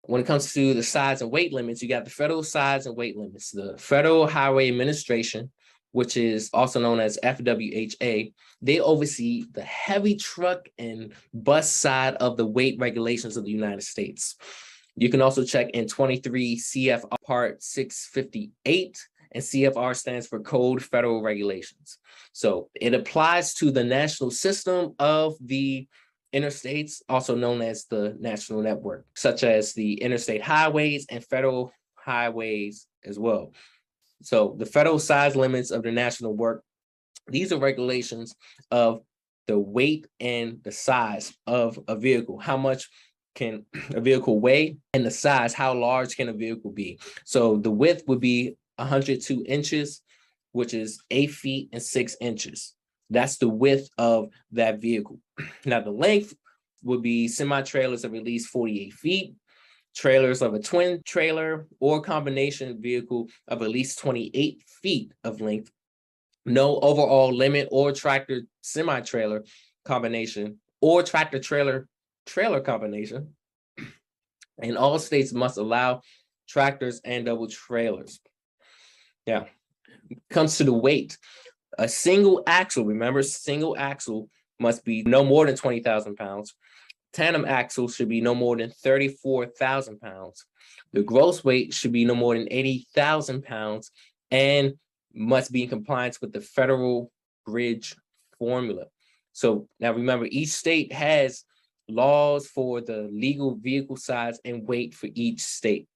When it comes to the size and weight limits, you got the federal size and weight limits. The Federal Highway Administration, which is also known as FWHA, they oversee the heavy truck and bus side of the weight regulations of the United States. You can also check in 23 CFR Part 658, and CFR stands for Code Federal Regulations. So it applies to the national system of the interstates, also known as the national network, such as the interstate highways and federal highways as well. So the federal size limits of the national work, these are regulations of the weight and the size of a vehicle. How much can a vehicle weigh, and the size, how large can a vehicle be? So the width would be 102 inches, which is 8 feet and 6 inches. That's the width of that vehicle. Now, the length would be semi-trailers of at least 48 feet, trailers of a twin trailer or combination vehicle of at least 28 feet of length. No overall limit or tractor semi-trailer combination or tractor trailer combination. And all states must allow tractors and double trailers. Now, comes to the weight. A single axle, remember, single axle must be no more than 20,000 pounds. Tandem axle should be no more than 34,000 pounds. The gross weight should be no more than 80,000 pounds and must be in compliance with the federal bridge formula. So now remember, each state has laws for the legal vehicle size and weight for each state.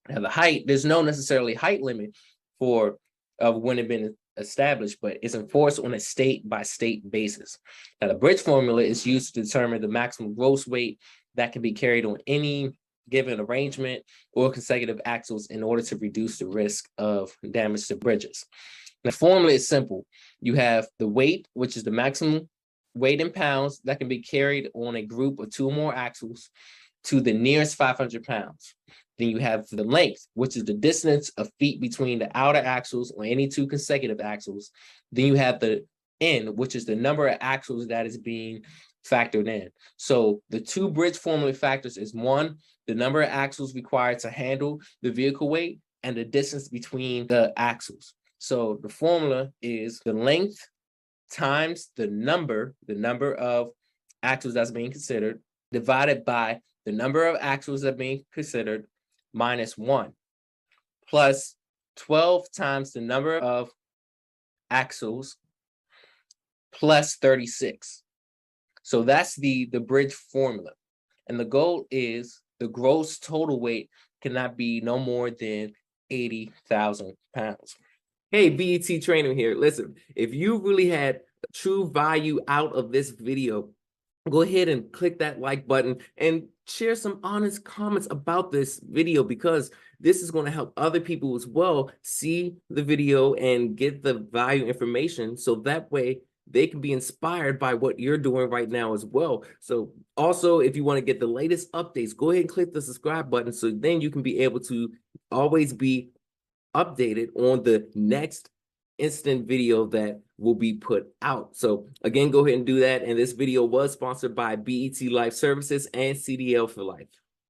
Now the height, there's no necessarily height limit for when it's been established, but it's enforced on a state by state basis. Now the bridge formula is used to determine the maximum gross weight that can be carried on any given arrangement or consecutive axles in order to reduce the risk of damage to bridges. The formula is simple. You have the weight, which is the maximum weight in pounds that can be carried on a group of 2 or more axles to the nearest 500 pounds. Then you have the length, which is the distance of feet between the outer axles on any 2 consecutive axles. Then you have the N, which is the number of axles that is being factored in. So the 2 bridge formula factors is 1, the number of axles required to handle the vehicle weight, and the distance between the axles. So the formula is the length times the number of axles that's being considered, divided by the number of axles that are being considered, minus 1, plus 12 times the number of axles, plus 36. So that's the bridge formula. And the goal is the gross total weight cannot be no more than 80,000 pounds. Hey, BET Trainer here. Listen, if you really had true value out of this video, go ahead and click that like button and share some honest comments about this video, because this is going to help other people as well see the video and get the value information, so that way they can be inspired by what you're doing right now as well. So also, if you want to get the latest updates, go ahead and click the subscribe button, so then you can be able to always be updated on the next instant video that will be put out. So again, go ahead and do that. And this video was sponsored by BET Life Services and CDL for Life.